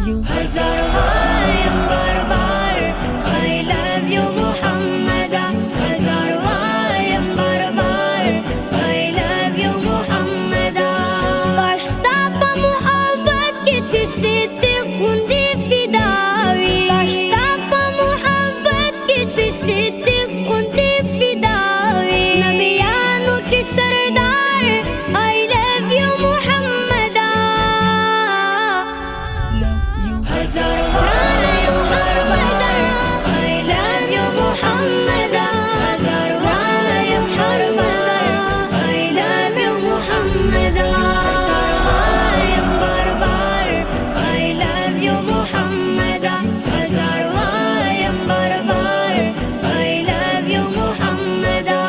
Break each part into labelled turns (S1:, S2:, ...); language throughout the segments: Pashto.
S1: هزار غايم بربر I love you محمدا هزار غايم بربر I love you محمدا Başta muhabbet geçişti kundi fidavi Başta muhabbet geçişti kundi fidavi Nabiyanu ki serdar I love you محمدا هزار غايم بربر I love you محمدا هزار غايم بربر I love you محمدا هزار غايم بربر I love you محمدا هزار غايم بربر I love you محمدا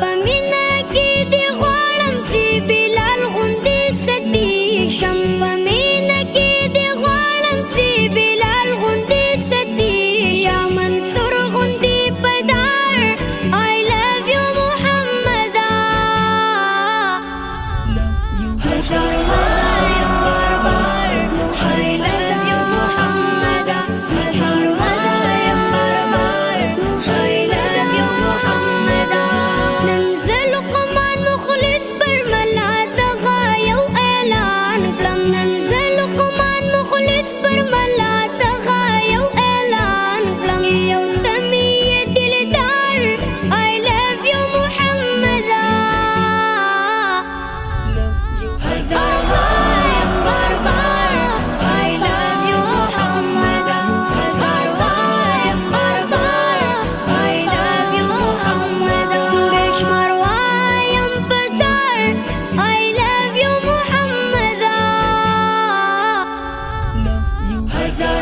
S1: فمن أكيد غالم چې بلال غوندې سدي شم فمن أكيد غالم چې بلال غوندې سدي یا منصور غوندې پدار I love you محمدا هزار غايم بربر I love you محمدا هزار غايم بربر I love you محمدا ننزل قمان مخلص برملات غاية وإعلان بلم ننزل قمان مخلص برملات غاية وإعلان بلم يوم تمية الدار I love you محمدا هزار غايم بربر I love you محمدا هزار غايم بربر I love you محمدا بشمر غايم بجار I love you محمدا هزار